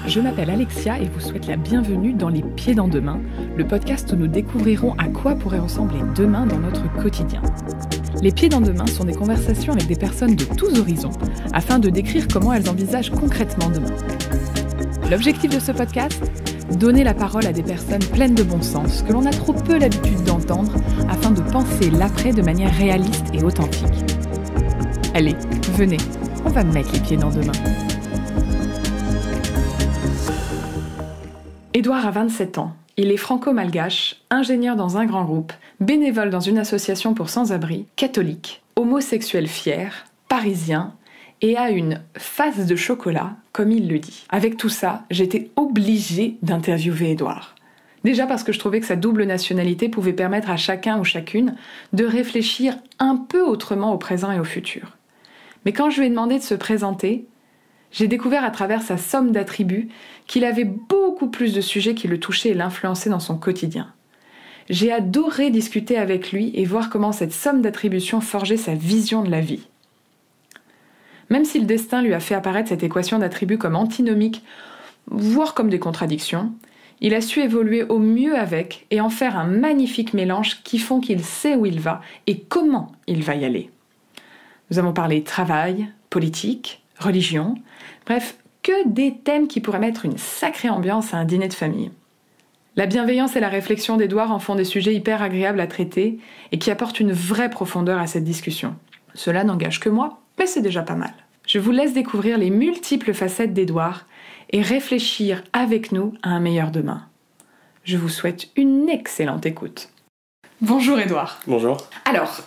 Je m'appelle Alexia et vous souhaite la bienvenue dans Les Pieds dans Demain, le podcast où nous découvrirons à quoi pourrait ressembler demain dans notre quotidien. Les Pieds dans Demain sont des conversations avec des personnes de tous horizons, afin de décrire comment elles envisagent concrètement demain. L'objectif de ce podcast ? Donner la parole à des personnes pleines de bon sens, que l'on a trop peu l'habitude d'entendre, afin de penser l'après de manière réaliste et authentique. Allez, venez, on va mettre les pieds dans demain. Édouard a 27 ans. Il est franco-malgache, ingénieur dans un grand groupe, bénévole dans une association pour sans-abri, catholique, homosexuel fier, parisien et a une face de chocolat, comme il le dit. Avec tout ça, j'étais obligée d'interviewer Édouard. Déjà parce que je trouvais que sa double nationalité pouvait permettre à chacun ou chacune de réfléchir un peu autrement au présent et au futur. Mais quand je lui ai demandé de se présenter, j'ai découvert à travers sa somme d'attributs qu'il avait beaucoup plus de sujets qui le touchaient et l'influençaient dans son quotidien. J'ai adoré discuter avec lui et voir comment cette somme d'attributions forgeait sa vision de la vie. Même si le destin lui a fait apparaître cette équation d'attributs comme antinomique, voire comme des contradictions, il a su évoluer au mieux avec et en faire un magnifique mélange qui font qu'il sait où il va et comment il va y aller. Nous avons parlé travail, politique, religion, bref, que des thèmes qui pourraient mettre une sacrée ambiance à un dîner de famille. La bienveillance et la réflexion d'Édouard en font des sujets hyper agréables à traiter et qui apportent une vraie profondeur à cette discussion. Cela n'engage que moi, mais c'est déjà pas mal. Je vous laisse découvrir les multiples facettes d'Édouard et réfléchir avec nous à un meilleur demain. Je vous souhaite une excellente écoute. Bonjour Édouard. Bonjour. Alors,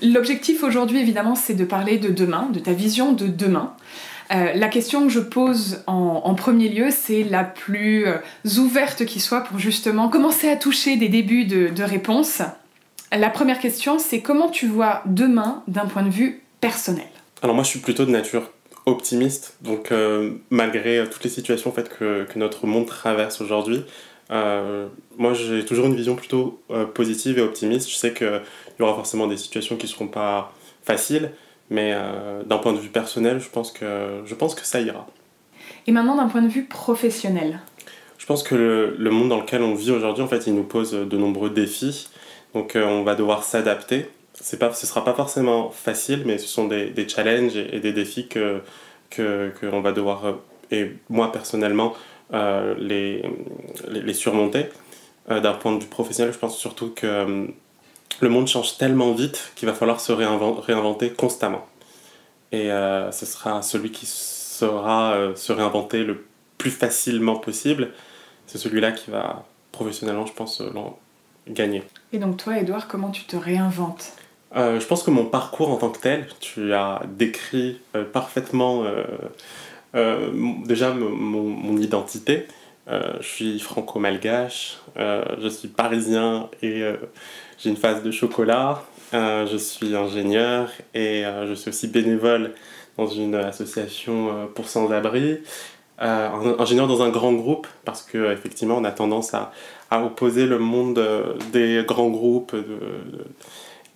l'objectif aujourd'hui évidemment c'est de parler de demain, de ta vision de demain. La question que je pose en premier lieu, c'est la plus ouverte qui soit pour justement commencer à toucher des débuts de réponses. La première question, c'est comment tu vois demain d'un point de vue personnel ? Alors moi je suis plutôt de nature optimiste, donc malgré toutes les situations en fait, que notre monde traverse aujourd'hui, moi j'ai toujours une vision plutôt positive et optimiste. Je sais qu'il y aura forcément des situations qui ne seront pas faciles, mais d'un point de vue personnel, je pense que ça ira. Et maintenant d'un point de vue professionnel ? Je pense que le monde dans lequel on vit aujourd'hui, en fait, il nous pose de nombreux défis, donc on va devoir s'adapter. Ce sera pas forcément facile, mais ce sont des challenges et des défis que on va devoir, et moi personnellement, les surmonter. D'un point de vue professionnel, je pense surtout que le monde change tellement vite qu'il va falloir se réinventer constamment. Et ce sera celui qui saura se réinventer le plus facilement possible, c'est celui-là qui va professionnellement, je pense, gagner. Et donc toi, Édouard, comment tu te réinventes ? Je pense que mon parcours en tant que tel, tu as décrit parfaitement déjà mon identité. Je suis franco-malgache, je suis parisien et j'ai une face de chocolat. Je suis ingénieur et je suis aussi bénévole dans une association pour sans-abri. Ingénieur dans un grand groupe parce qu'effectivement on a tendance à opposer le monde des grands groupes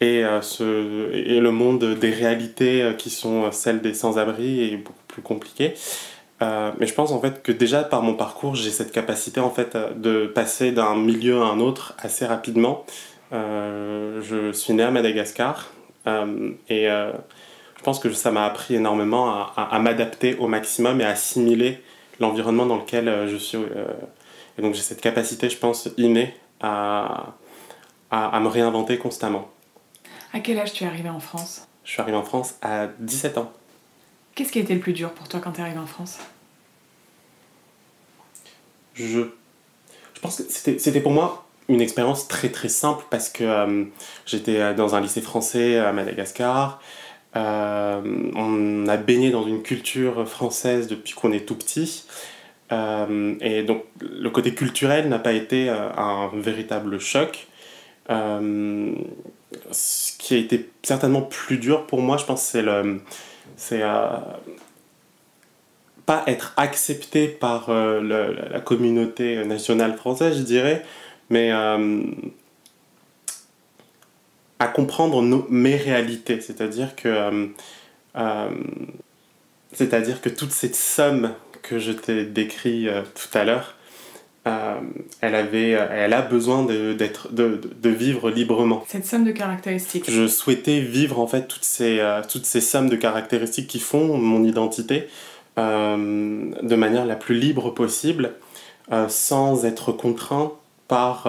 et le monde des réalités qui sont celles des sans-abri est beaucoup plus compliqué. Mais je pense en fait que déjà par mon parcours, j'ai cette capacité en fait de passer d'un milieu à un autre assez rapidement. Je suis né à Madagascar et je pense que ça m'a appris énormément à m'adapter au maximum et à assimiler l'environnement dans lequel je suis. Et donc j'ai cette capacité, je pense, innée à me réinventer constamment. À quel âge tu es arrivé en France ? Je suis arrivé en France à 17 ans. Qu'est-ce qui a été le plus dur pour toi quand tu es arrivé en France ? Je pense que c'était pour moi une expérience très très simple parce que j'étais dans un lycée français à Madagascar. On a baigné dans une culture française depuis qu'on est tout petit. Et donc le côté culturel n'a pas été un véritable choc. Ce qui a été certainement plus dur pour moi, je pense, c'est pas être accepté par la communauté nationale française, je dirais, mais à comprendre mes réalités, c'est-à-dire que toute cette somme que je t'ai décrit tout à l'heure, elle a besoin de vivre librement. Cette somme de caractéristiques. Je souhaitais vivre en fait toutes ces sommes de caractéristiques qui font mon identité de manière la plus libre possible, sans être contraint par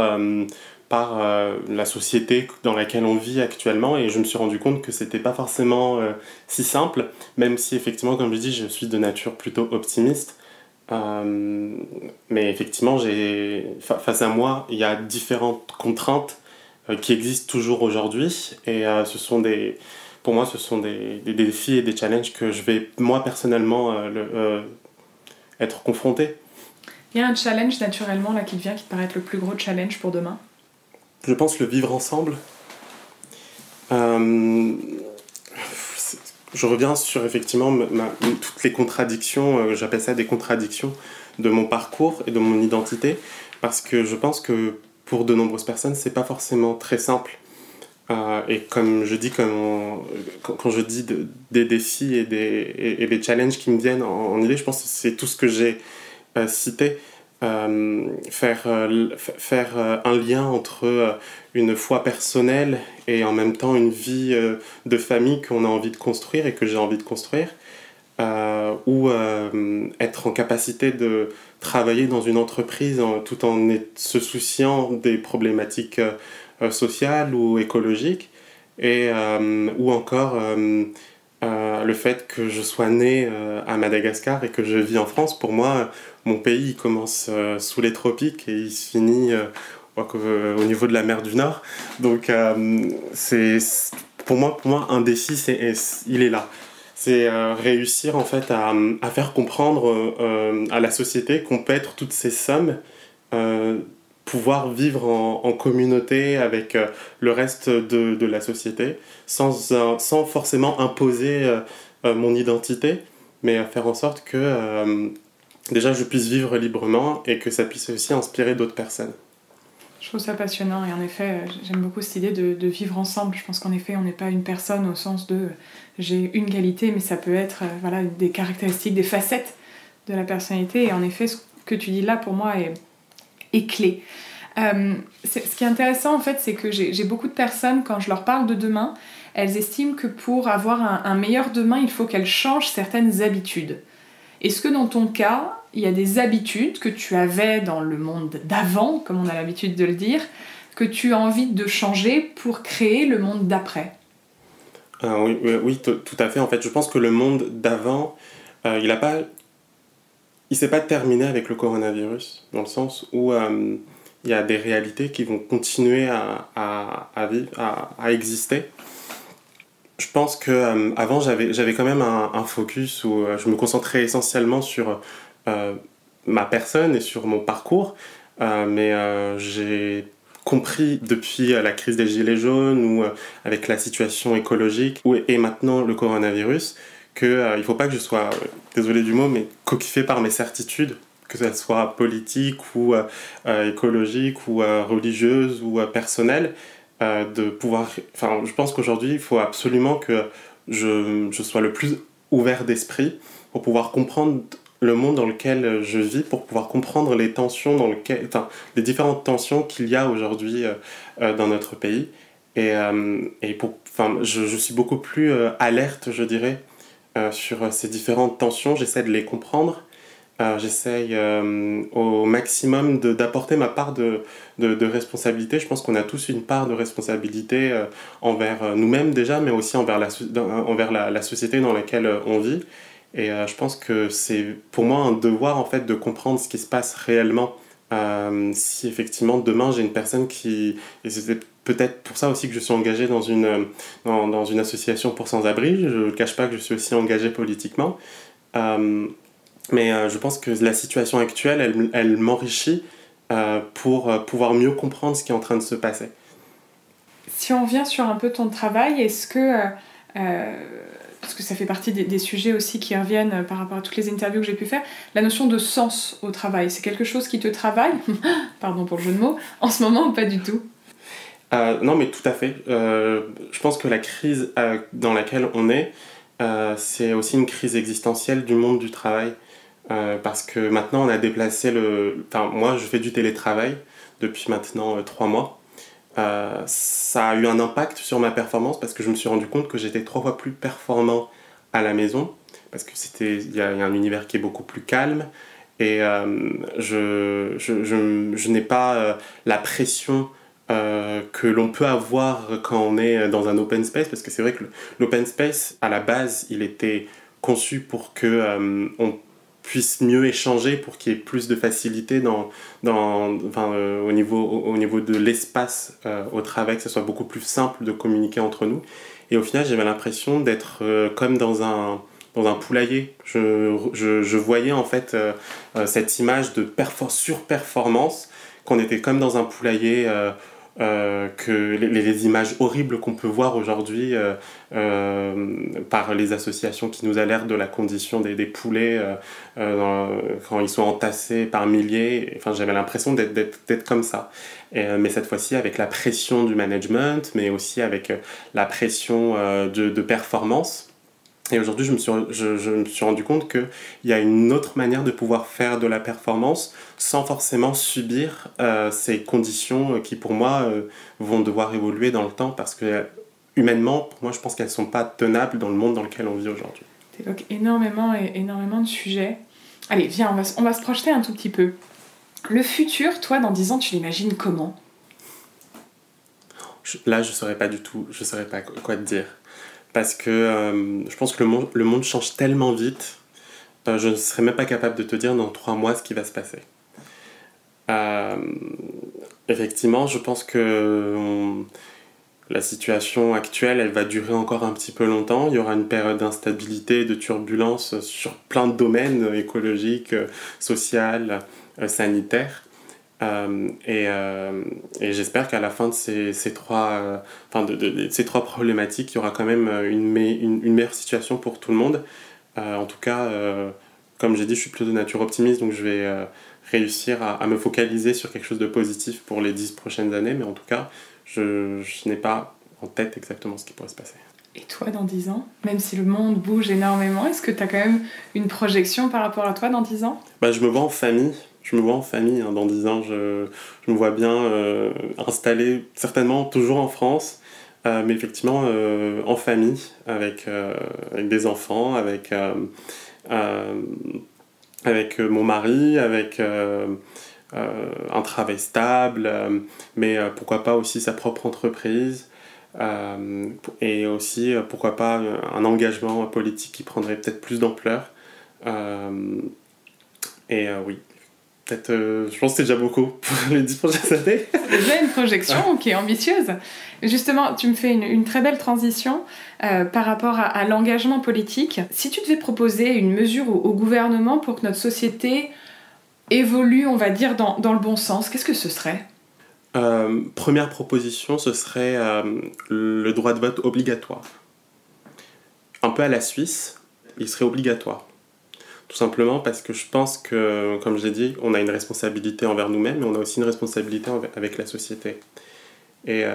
la société dans laquelle on vit actuellement. Et je me suis rendu compte que c'était pas forcément si simple, même si effectivement, comme je dis, je suis de nature plutôt optimiste. Mais effectivement, face à moi, il y a différentes contraintes qui existent toujours aujourd'hui. Et pour moi, ce sont des défis et des challenges que je vais, moi, personnellement, être confronté. Il y a un challenge naturellement là qui te paraît être le plus gros challenge pour demain? Je pense le vivre ensemble. Je reviens sur effectivement toutes les contradictions, j'appelle ça des contradictions de mon parcours et de mon identité, parce que je pense que pour de nombreuses personnes, c'est pas forcément très simple. Et comme je dis, quand je dis des défis et des challenges qui me viennent en idée, je pense que c'est tout ce que j'ai cité. Faire un lien entre une foi personnelle et en même temps une vie de famille qu'on a envie de construire et que j'ai envie de construire, ou être en capacité de travailler dans une entreprise tout en se souciant des problématiques sociales ou écologiques, ou encore le fait que je sois né à Madagascar et que je vis en France. Pour moi, mon pays il commence sous les tropiques et il se finit au niveau de la mer du Nord. Donc c'est pour moi un défi, il est là. C'est réussir en fait à faire comprendre à la société qu'on peut être toutes ces sommes, pouvoir vivre en communauté avec le reste de la société, sans forcément imposer mon identité, mais faire en sorte que déjà je puisse vivre librement et que ça puisse aussi inspirer d'autres personnes. Je trouve ça passionnant et en effet j'aime beaucoup cette idée de vivre ensemble. Je pense qu'en effet on n'est pas une personne au sens de j'ai une qualité, mais ça peut être des caractéristiques, des facettes de la personnalité, et en effet ce que tu dis là pour moi est clé. Ce qui est intéressant en fait, c'est que j'ai beaucoup de personnes, quand je leur parle de demain, elles estiment que pour avoir un meilleur demain, il faut qu'elles changent certaines habitudes. Est-ce que dans ton cas, il y a des habitudes que tu avais dans le monde d'avant, comme on a l'habitude de le dire, que tu as envie de changer pour créer le monde d'après? Oui, tout à fait. En fait, je pense que le monde d'avant, il s'est pas terminé avec le coronavirus, dans le sens où il y a des réalités qui vont continuer à vivre, à exister. Je pense que avant j'avais quand même un focus où je me concentrais essentiellement sur ma personne et sur mon parcours, mais j'ai compris depuis la crise des Gilets jaunes ou avec la situation écologique et maintenant le coronavirus qu'il ne faut pas que je sois, désolé du mot, mais coquiffé par mes certitudes, que ce soit politique ou écologique ou religieuse ou personnelle. Je pense qu'aujourd'hui il faut absolument que je sois le plus ouvert d'esprit pour pouvoir comprendre le monde dans lequel je vis, pour pouvoir comprendre les tensions les différentes tensions qu'il y a aujourd'hui dans notre pays, je suis beaucoup plus alerte, je dirais, sur ces différentes tensions. J'essaie de les comprendre. J'essaye au maximum d'apporter ma part de responsabilité. Je pense qu'on a tous une part de responsabilité envers nous-mêmes déjà, mais aussi envers la société dans laquelle on vit. Et je pense que c'est pour moi un devoir en fait de comprendre ce qui se passe réellement. Si effectivement demain j'ai une personne et c'est peut-être pour ça aussi que je suis engagé dans une association pour sans-abri. Je ne cache pas que je suis aussi engagé politiquement. Mais je pense que la situation actuelle, elle m'enrichit pour pouvoir mieux comprendre ce qui est en train de se passer. Si on revient sur un peu ton travail, est-ce que, parce que ça fait partie des sujets aussi qui reviennent par rapport à toutes les interviews que j'ai pu faire, la notion de sens au travail, c'est quelque chose qui te travaille, pardon pour le jeu de mots, en ce moment ou pas du tout? Non, mais tout à fait. Je pense que la crise dans laquelle on est, c'est aussi une crise existentielle du monde du travail. parce que maintenant on a déplacé Enfin, moi je fais du télétravail depuis maintenant 3 mois. Ça a eu un impact sur ma performance parce que je me suis rendu compte que j'étais 3 fois plus performant à la maison, parce que il y a un univers qui est beaucoup plus calme, et je n'ai pas la pression que l'on peut avoir quand on est dans un open space, parce que c'est vrai que l'open space, à la base, il était conçu pour que on puisse mieux échanger, pour qu'il y ait plus de facilité au niveau de l'espace au travail, que ce soit beaucoup plus simple de communiquer entre nous. Et au final, j'avais l'impression d'être comme dans un poulailler. Je voyais en fait cette image de surperformance, qu'on était comme dans un poulailler, que les images horribles qu'on peut voir aujourd'hui par les associations qui nous alertent de la condition des poulets quand ils sont entassés par milliers. Enfin, j'avais l'impression d'être comme ça. Mais cette fois-ci avec la pression du management, mais aussi avec la pression de performance. Et aujourd'hui, je me suis rendu compte qu'il y a une autre manière de pouvoir faire de la performance sans forcément subir ces conditions qui, pour moi, vont devoir évoluer dans le temps, parce que humainement, pour moi, je pense qu'elles ne sont pas tenables dans le monde dans lequel on vit aujourd'hui. Tu évoques énormément de sujets. Allez, viens, on va se projeter un tout petit peu. Le futur, toi, dans 10 ans, tu l'imagines comment ? Là, je ne saurais pas du tout, je ne saurais pas quoi te dire. Parce que je pense que le monde change tellement vite, je ne serais même pas capable de te dire dans 3 mois ce qui va se passer. Effectivement, je pense que la situation actuelle, elle va durer encore un petit peu longtemps. Il y aura une période d'instabilité, de turbulence sur plein de domaines écologiques, social, sanitaires. Et j'espère qu'à la fin de ces trois problématiques, il y aura quand même une meilleure situation pour tout le monde. En tout cas, comme j'ai dit, je suis plutôt de nature optimiste, donc je vais réussir à me focaliser sur quelque chose de positif pour les 10 prochaines années, mais en tout cas, je n'ai pas en tête exactement ce qui pourrait se passer. Et toi, dans 10 ans, même si le monde bouge énormément, est-ce que tu as quand même une projection par rapport à toi dans 10 ans ? Je me vois en famille. Dans 10 ans, je me vois bien installé, certainement toujours en France, mais effectivement en famille, avec des enfants, avec mon mari, avec un travail stable, mais pourquoi pas aussi sa propre entreprise, et aussi pourquoi pas un engagement politique qui prendrait peut-être plus d'ampleur. Oui. Peut-être, je pense que c'est déjà beaucoup pour les 10 prochaines années. C'est déjà une projection qui est ambitieuse. Justement, tu me fais une très belle transition par rapport à l'engagement politique. Si tu devais proposer une mesure au gouvernement pour que notre société évolue, on va dire, dans le bon sens, qu'est-ce que ce serait ? Première proposition, ce serait le droit de vote obligatoire. Un peu à la Suisse, il serait obligatoire. Tout simplement parce que je pense que, comme je l'ai dit, on a une responsabilité envers nous-mêmes, mais on a aussi une responsabilité avec la société. Et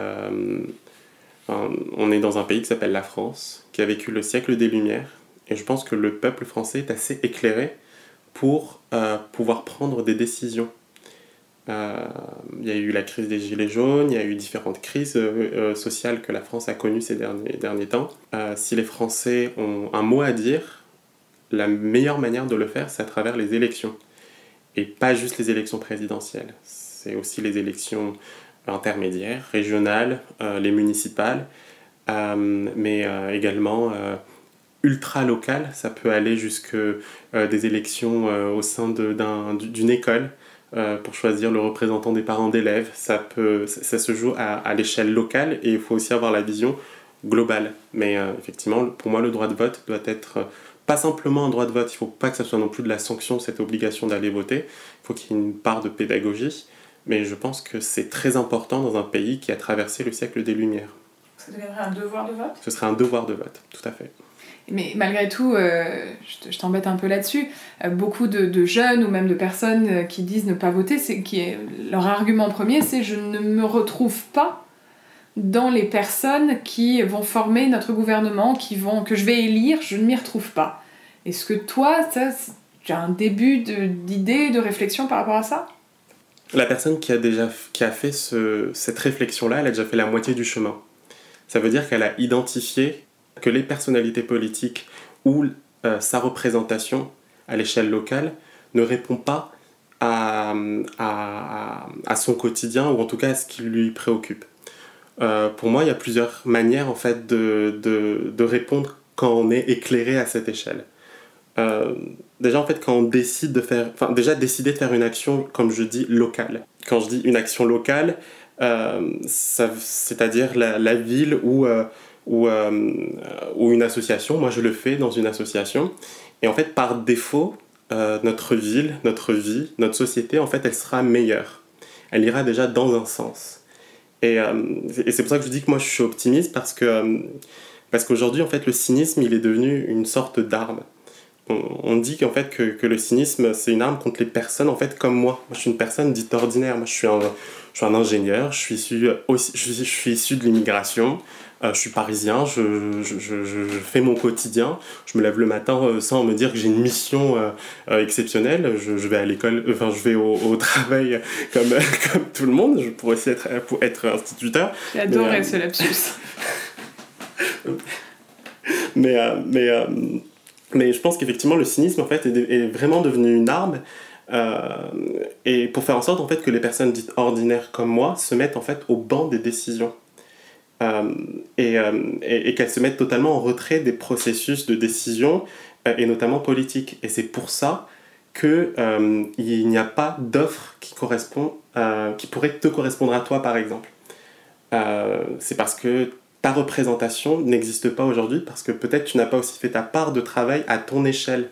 on est dans un pays qui s'appelle la France, qui a vécu le siècle des Lumières, et je pense que le peuple français est assez éclairé pour pouvoir prendre des décisions. Il y a eu la crise des Gilets jaunes, il y a eu différentes crises sociales que la France a connues ces derniers temps. Si les Français ont un mot à dire, la meilleure manière de le faire, c'est à travers les élections. Et pas juste les élections présidentielles. C'est aussi les élections intermédiaires, régionales, les municipales, mais également ultra-locales. Ça peut aller jusque des élections au sein d'une école pour choisir le représentant des parents d'élèves. Ça se joue à l'échelle locale, et il faut aussi avoir la vision globale. Mais effectivement, pour moi, le droit de vote doit être pas simplement un droit de vote. Il ne faut pas que ça soit non plus de la sanction, cette obligation d'aller voter. Il faut qu'il y ait une part de pédagogie. Mais je pense que c'est très important dans un pays qui a traversé le siècle des Lumières. Ça deviendrait un devoir de vote ? Ce serait un devoir de vote, tout à fait. Mais malgré tout, je t'embête un peu là-dessus, beaucoup de jeunes ou même de personnes qui disent ne pas voter, leur argument premier, c'est « je ne me retrouve pas dans les personnes qui vont former notre gouvernement, que je vais élire, je ne m'y retrouve pas ». Est-ce que toi, tu as un début d'idée, de réflexion par rapport à ça? La personne qui a fait cette réflexion-là, elle a déjà fait la moitié du chemin. Ça veut dire qu'elle a identifié que les personnalités politiques ou sa représentation à l'échelle locale ne répond pas à son quotidien, ou en tout cas à ce qui lui préoccupe. Pour moi, il y a plusieurs manières en fait, de répondre quand on est éclairé à cette échelle. Déjà, en fait, quand on décide décider de faire une action, comme je dis, locale. Quand je dis une action locale, c'est-à-dire la ville ou une association. Moi, je le fais dans une association. Et en fait, par défaut, notre ville, notre vie, notre société, en fait, elle sera meilleure. Elle ira déjà dans un sens. Et c'est pour ça que je dis que moi, je suis optimiste parce qu'aujourd'hui, en fait, le cynisme, il est devenu une sorte d'arme. On dit qu'en fait que le cynisme, c'est une arme contre les personnes en fait comme moi. Moi, je suis une personne dite ordinaire. Moi, je suis un ingénieur. Je suis issu de l'immigration. Je suis parisien. Je fais mon quotidien. Je me lève le matin sans me dire que j'ai une mission exceptionnelle. Je vais à l'école. Enfin, je vais au travail comme tout le monde. Je pourrais aussi être instituteur. J'ai adoré ce lapsus. Mais je pense qu'effectivement, le cynisme, en fait, est vraiment devenu une arme. Et pour faire en sorte, en fait, que les personnes dites ordinaires comme moi se mettent, en fait, au banc des décisions. Et qu'elles se mettent totalement en retrait des processus de décision, et notamment politiques. Et c'est pour ça qu'il n'y a pas d'offre qui pourrait te correspondre à toi, par exemple. C'est parce que ta représentation n'existe pas aujourd'hui, parce que peut-être tu n'as pas aussi fait ta part de travail à ton échelle.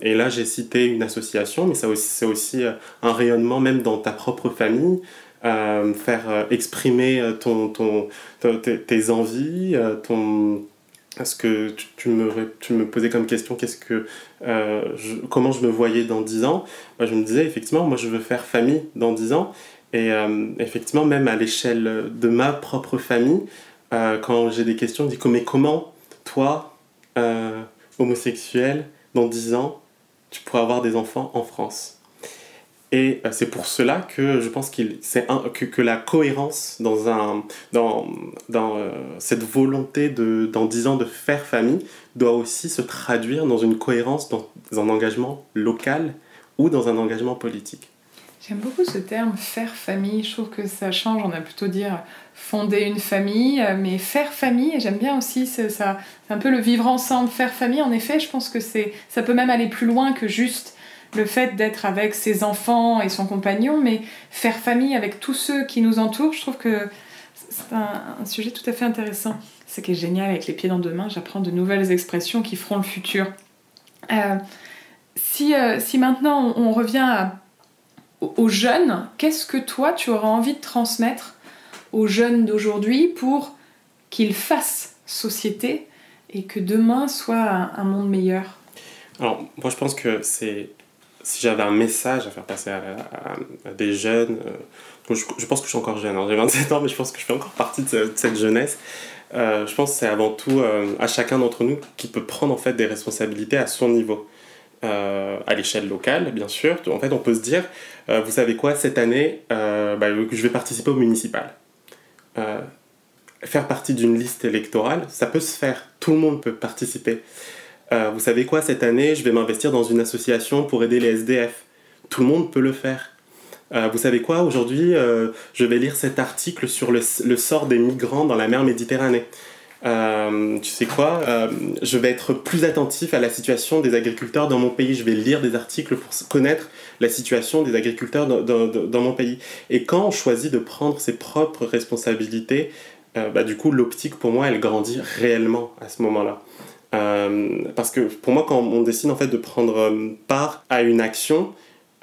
Et là, j'ai cité une association, mais c'est aussi un rayonnement même dans ta propre famille, faire exprimer tes envies, ce que tu me posais comme question, comment je me voyais dans 10 ans. Moi, je me disais, effectivement, moi, je veux faire famille dans 10 ans. Et effectivement, même à l'échelle de ma propre famille, quand j'ai des questions, je dis mais comment, toi, homosexuel, dans 10 ans, tu pourrais avoir des enfants en France? Et c'est pour cela que je pense que la cohérence dans cette volonté dans 10 ans de faire famille doit aussi se traduire dans une cohérence dans un engagement local ou dans un engagement politique. J'aime beaucoup ce terme, faire famille. Je trouve que ça change. On a plutôt dire fonder une famille, mais faire famille, j'aime bien aussi, c'est un peu le vivre ensemble. Faire famille, en effet, je pense que ça peut même aller plus loin que juste le fait d'être avec ses enfants et son compagnon, mais faire famille avec tous ceux qui nous entourent, je trouve que c'est un sujet tout à fait intéressant. Ce qui est génial avec Les Pieds dans Deux Mains, j'apprends de nouvelles expressions qui feront le futur. Si maintenant on revient aux jeunes, qu'est-ce que toi tu auras envie de transmettre aux jeunes d'aujourd'hui pour qu'ils fassent société et que demain soit un monde meilleur? Alors, moi je pense que si j'avais un message à faire passer à des jeunes, je pense que je suis encore jeune, hein, j'ai 27 ans, mais je pense que je fais encore partie de cette jeunesse. Je pense que c'est avant tout à chacun d'entre nous qui peut prendre en fait des responsabilités à son niveau. À l'échelle locale, bien sûr. En fait, on peut se dire, vous savez quoi, cette année, je vais participer au municipal. Faire partie d'une liste électorale, ça peut se faire. Tout le monde peut participer. Vous savez quoi, cette année, je vais m'investir dans une association pour aider les SDF. Tout le monde peut le faire. Vous savez quoi, aujourd'hui, je vais lire cet article sur le sort des migrants dans la mer Méditerranée. Tu sais quoi, je vais être plus attentif à la situation des agriculteurs dans mon pays. Je vais lire des articles pour connaître la situation des agriculteurs dans mon pays. Et quand on choisit de prendre ses propres responsabilités, du coup, l'optique, pour moi, elle grandit réellement à ce moment-là. Parce que pour moi, quand on décide en fait, de prendre part à une action,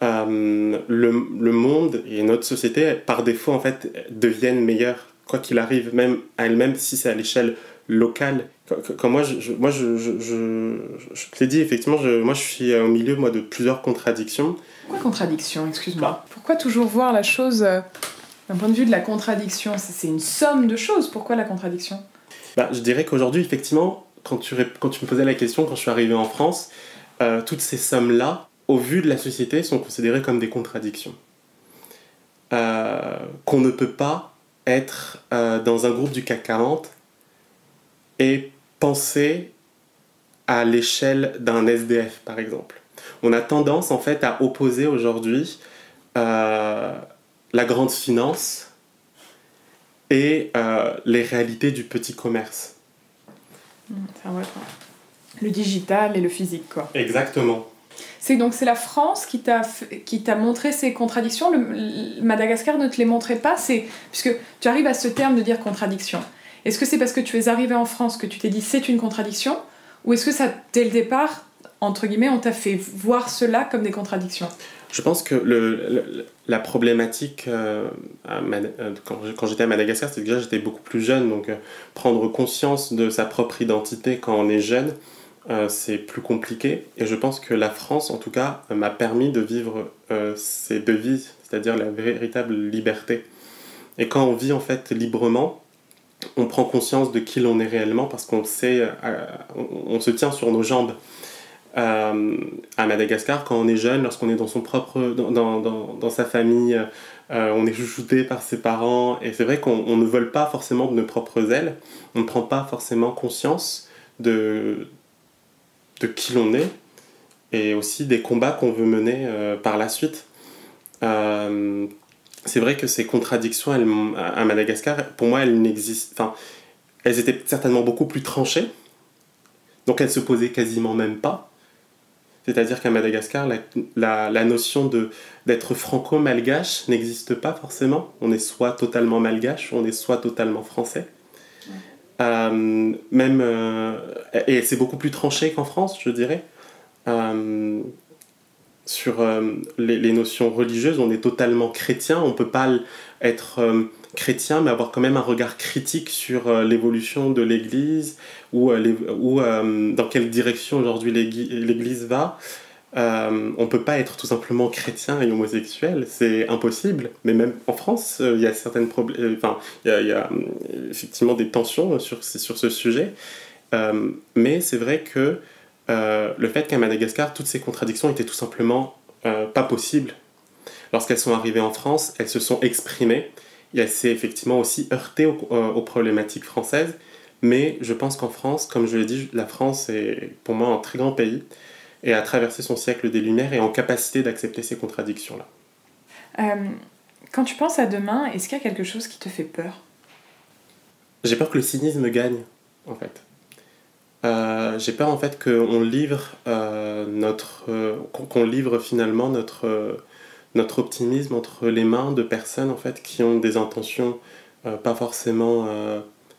le monde et notre société, par défaut, en fait, deviennent meilleurs, quoi qu'il arrive, même à elle-même, si c'est à l'échelle locale. Quand moi, je te l'ai dit, effectivement, moi, je suis au milieu de plusieurs contradictions. Pourquoi contradiction, excuse-moi? Pourquoi toujours voir la chose d'un point de vue de la contradiction? C'est une somme de choses. Pourquoi la contradiction? Je dirais qu'aujourd'hui, effectivement, quand tu me posais la question, quand je suis arrivé en France, toutes ces sommes-là, au vu de la société, sont considérées comme des contradictions. Qu'on ne peut pas être dans un groupe du CAC 40 et penser à l'échelle d'un SDF, par exemple. On a tendance, en fait, à opposer aujourd'hui la grande finance et les réalités du petit commerce. C'est un vrai point. Le digital et le physique, quoi. Exactement. C'est la France qui t'a montré ces contradictions. Madagascar ne te les montrait pas, puisque tu arrives à ce terme de dire contradiction. Est-ce que c'est parce que tu es arrivé en France que tu t'es dit c'est une contradiction, ou est-ce que ça, dès le départ, entre guillemets, on t'a fait voir cela comme des contradictions? Je pense que la problématique, quand j'étais à Madagascar, c'est que déjà j'étais beaucoup plus jeune, donc prendre conscience de sa propre identité quand on est jeune, c'est plus compliqué. Et je pense que la France, en tout cas, m'a permis de vivre ces devises, c'est-à-dire la véritable liberté. Et quand on vit en fait librement, on prend conscience de qui l'on est réellement parce qu'on sait, on se tient sur nos jambes. À Madagascar, quand on est jeune, lorsqu'on est dans son propre, dans sa famille, on est chouchouté par ses parents, et c'est vrai qu'on ne vole pas forcément de nos propres ailes, on ne prend pas forcément conscience de qui l'on est, et aussi des combats qu'on veut mener par la suite. C'est vrai que ces contradictions à Madagascar, pour moi, elles étaient certainement beaucoup plus tranchées, donc elles se posaient quasiment même pas. C'est-à-dire qu'à Madagascar, la notion d'être franco-malgache n'existe pas forcément. On est soit totalement malgache, on est soit totalement français. Et c'est beaucoup plus tranché qu'en France, je dirais. Sur les notions religieuses, on est totalement chrétien. On ne peut pas être chrétien, mais avoir quand même un regard critique sur l'évolution de l'Église ou dans quelle direction aujourd'hui l'Église va. On ne peut pas être tout simplement chrétien et homosexuel, c'est impossible. Mais même en France, il y a certaines problèmes. Enfin, il y a effectivement des tensions sur ce sujet. Mais c'est vrai que le fait qu'à Madagascar, toutes ces contradictions étaient tout simplement pas possibles. Lorsqu'elles sont arrivées en France, elles se sont exprimées et elle s'est effectivement aussi heurtée aux problématiques françaises. Mais je pense qu'en France, comme je l'ai dit, la France est pour moi un très grand pays et a traversé son siècle des Lumières et en capacité d'accepter ces contradictions-là. Quand tu penses à demain, est-ce qu'il y a quelque chose qui te fait peur? J'ai peur que le cynisme gagne, en fait. J'ai peur en fait qu'on livre qu'on livre finalement notre optimisme entre les mains de personnes en fait qui ont des intentions pas forcément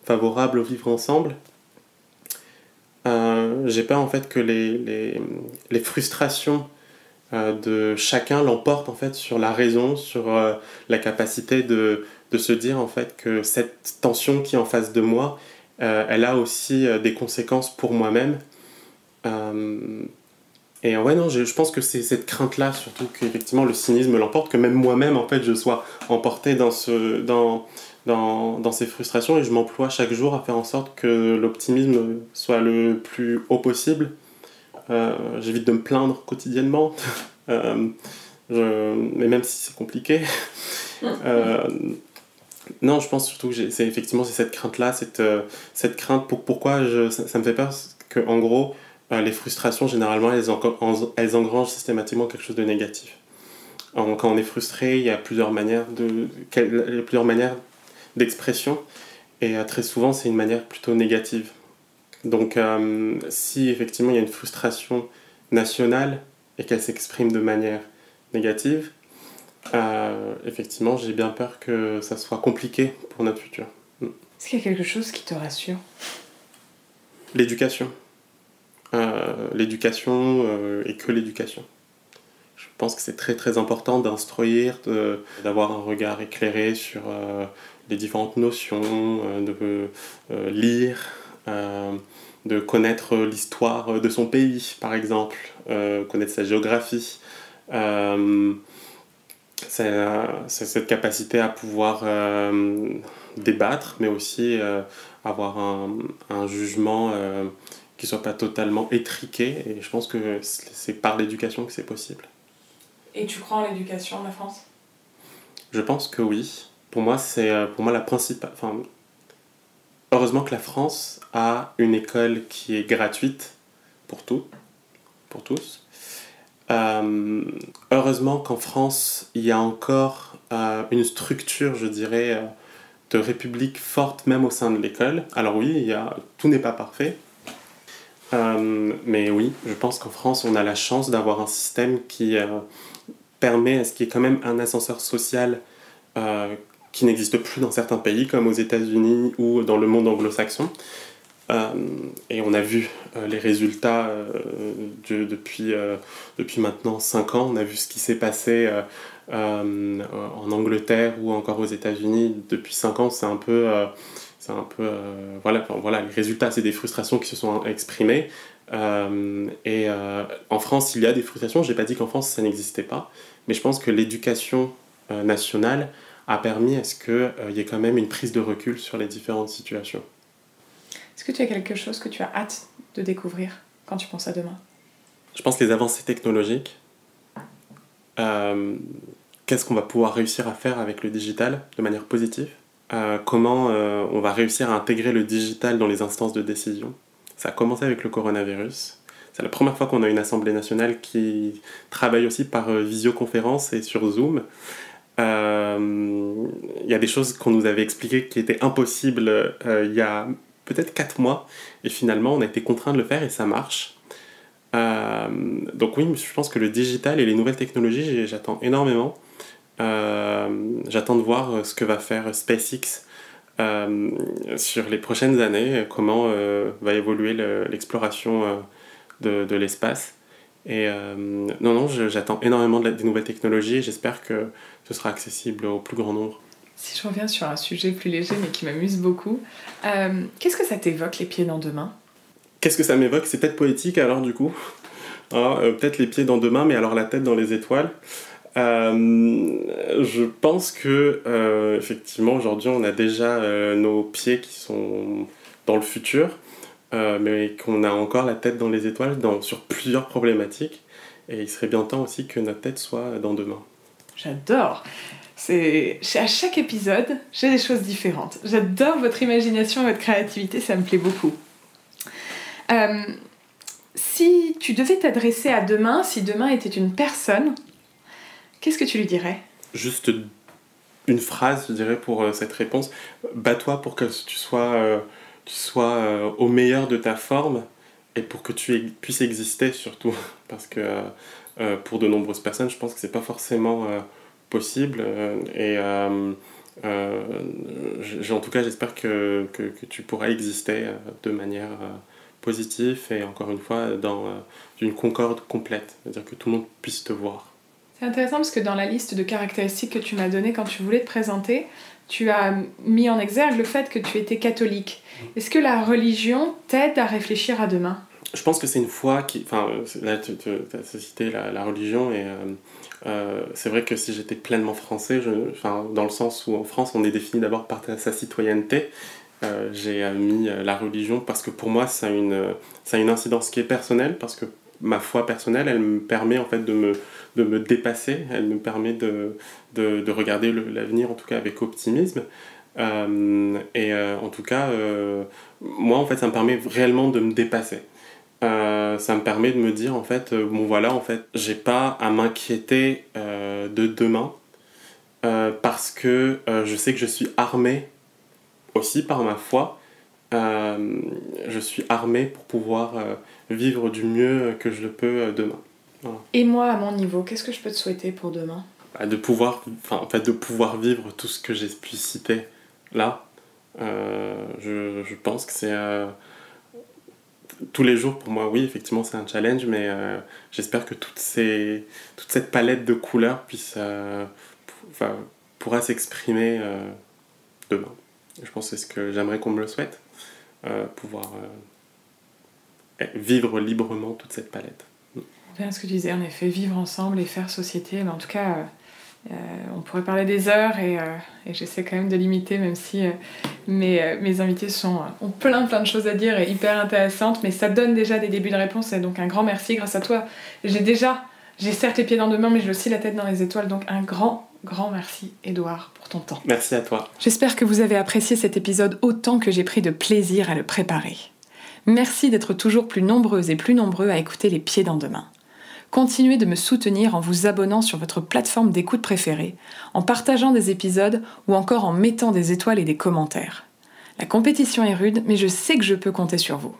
favorables au vivre ensemble. J'ai peur en fait que les frustrations de chacun l'emportent en fait sur la raison, sur la capacité de se dire en fait que cette tension qui est en face de moi, elle a aussi des conséquences pour moi-même. Et ouais, non, je pense que c'est cette crainte-là, surtout qu'effectivement le cynisme l'emporte, que même moi-même, en fait, je sois emporté dans ces frustrations et je m'emploie chaque jour à faire en sorte que l'optimisme soit le plus haut possible. J'évite de me plaindre quotidiennement, mais même si c'est compliqué. Non, je pense surtout que c'est cette crainte-là, cette crainte pourquoi ça me fait peur, qu'en gros, les frustrations, généralement, elles engrangent systématiquement quelque chose de négatif. Quand on est frustré, il y a plusieurs manières d'expression, et très souvent, c'est une manière plutôt négative. Donc, si effectivement il y a une frustration nationale et qu'elle s'exprime de manière négative, effectivement, j'ai bien peur que ça soit compliqué pour notre futur. Est-ce qu'il y a quelque chose qui te rassure? L'éducation. L'éducation et que l'éducation. Je pense que c'est très très important d'instruire, d'avoir un regard éclairé sur les différentes notions, de lire, de connaître l'histoire de son pays, par exemple, connaître sa géographie. C'est cette capacité à pouvoir débattre, mais aussi avoir un jugement qui ne soit pas totalement étriqué. Et je pense que c'est par l'éducation que c'est possible. Et tu crois en l'éducation de la France ? Je pense que oui. Pour moi, c'est la principale... Enfin, heureusement que la France a une école qui est gratuite pour tous. Heureusement qu'en France, il y a encore une structure, je dirais, de république forte, même au sein de l'école. Alors oui, tout n'est pas parfait. Mais oui, je pense qu'en France, on a la chance d'avoir un système qui permet à ce qu'il y ait quand même un ascenseur social qui n'existe plus dans certains pays, comme aux États-Unis ou dans le monde anglo-saxon. Et on a vu les résultats depuis maintenant 5 ans. On a vu ce qui s'est passé en Angleterre ou encore aux États-Unis depuis 5 ans. Voilà, les résultats, c'est des frustrations qui se sont exprimées. En France, il y a des frustrations. Je n'ai pas dit qu'en France, ça n'existait pas. Mais je pense que l'éducation nationale a permis à ce qu'il y ait quand même une prise de recul sur les différentes situations. Est-ce que tu as quelque chose que tu as hâte de découvrir quand tu penses à demain ? Je pense que les avancées technologiques, qu'est-ce qu'on va pouvoir réussir à faire avec le digital de manière positive ? Comment on va réussir à intégrer le digital dans les instances de décision ? Ça a commencé avec le coronavirus. C'est la première fois qu'on a une Assemblée nationale qui travaille aussi par visioconférence et sur Zoom. Il y a des choses qu'on nous avait expliquées qui étaient impossibles il y a peut-être 4 mois, et finalement on a été contraint de le faire et ça marche. Donc oui, je pense que le digital et les nouvelles technologies, j'attends énormément. J'attends de voir ce que va faire SpaceX sur les prochaines années, comment va évoluer l'exploration de l'espace. Et j'attends énormément des nouvelles technologies et j'espère que ce sera accessible au plus grand nombre. Si je reviens sur un sujet plus léger mais qui m'amuse beaucoup, qu'est-ce que ça t'évoque, les pieds dans demain ? Qu'est-ce que ça m'évoque ? C'est peut-être poétique alors du coup. Peut-être les pieds dans demain, mais alors la tête dans les étoiles. Je pense que effectivement aujourd'hui on a déjà nos pieds qui sont dans le futur, mais qu'on a encore la tête dans les étoiles sur plusieurs problématiques, et il serait bien temps aussi que notre tête soit dans demain. J'adore. À chaque épisode, j'ai des choses différentes. J'adore votre imagination, votre créativité, ça me plaît beaucoup. Si tu devais t'adresser à demain, si demain était une personne, qu'est-ce que tu lui dirais ? Juste une phrase, je dirais, pour cette réponse. Bats-toi pour que tu sois au meilleur de ta forme et pour que tu puisses exister surtout. Parce que pour de nombreuses personnes, je pense que c'est pas forcément possible. En tout cas, j'espère que tu pourras exister de manière positive et encore une fois dans une concorde complète. C'est-à-dire que tout le monde puisse te voir. C'est intéressant parce que dans la liste de caractéristiques que tu m'as donnée quand tu voulais te présenter, tu as mis en exergue le fait que tu étais catholique. Est-ce que la religion t'aide à réfléchir à demain ? Je pense que c'est une foi qui... Enfin, là, tu as cité la religion et c'est vrai que si j'étais pleinement français, dans le sens où en France, on est défini d'abord par sa citoyenneté, j'ai mis la religion parce que pour moi, ça a une incidence qui est personnelle, parce que ma foi personnelle, elle me permet en fait de me dépasser, elle me permet de regarder l'avenir en tout cas avec optimisme. En tout cas, moi en fait ça me permet réellement de me dépasser. Ça me permet de me dire en fait, j'ai pas à m'inquiéter de demain parce que je sais que je suis armé aussi par ma foi. Je suis armé pour pouvoir vivre du mieux que je le peux demain. Voilà. Et moi, à mon niveau, qu'est-ce que je peux te souhaiter pour demain ? De pouvoir vivre tout ce que j'ai pu citer là. Je pense que c'est... tous les jours, pour moi, oui, effectivement, c'est un challenge, mais j'espère que toute cette palette de couleurs pourra s'exprimer demain. Je pense que c'est ce que j'aimerais qu'on me le souhaite. Pouvoir vivre librement toute cette palette. Bien ce que tu disais, en effet, vivre ensemble et faire société. Mais en tout cas, On pourrait parler des heures et j'essaie quand même de limiter, même si mes invités ont plein de choses à dire et hyper intéressantes, mais ça donne déjà des débuts de réponse et donc un grand merci. Grâce à toi, j'ai certes les pieds dans deux mains, mais j'ai aussi la tête dans les étoiles, donc un grand merci Édouard pour ton temps. Merci à toi. J'espère que vous avez apprécié cet épisode autant que j'ai pris de plaisir à le préparer. Merci d'être toujours plus nombreuses et plus nombreux à écouter les pieds dans deux mains. Continuez de me soutenir en vous abonnant sur votre plateforme d'écoute préférée, en partageant des épisodes ou encore en mettant des étoiles et des commentaires. La compétition est rude, mais je sais que je peux compter sur vous.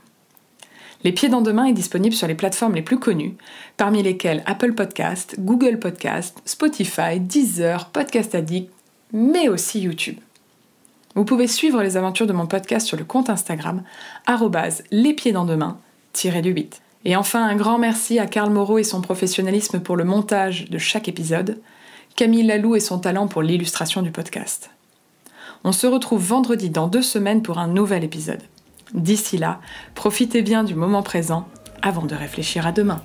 Les pieds dans deux mains est disponible sur les plateformes les plus connues, parmi lesquelles Apple Podcast, Google Podcast, Spotify, Deezer, Podcast Addict, mais aussi YouTube. Vous pouvez suivre les aventures de mon podcast sur le compte Instagram @lespiedsansdemain_8. Et enfin, un grand merci à Karl Moreau et son professionnalisme pour le montage de chaque épisode, Camille Lalou et son talent pour l'illustration du podcast. On se retrouve vendredi dans 2 semaines pour un nouvel épisode. D'ici là, profitez bien du moment présent avant de réfléchir à demain.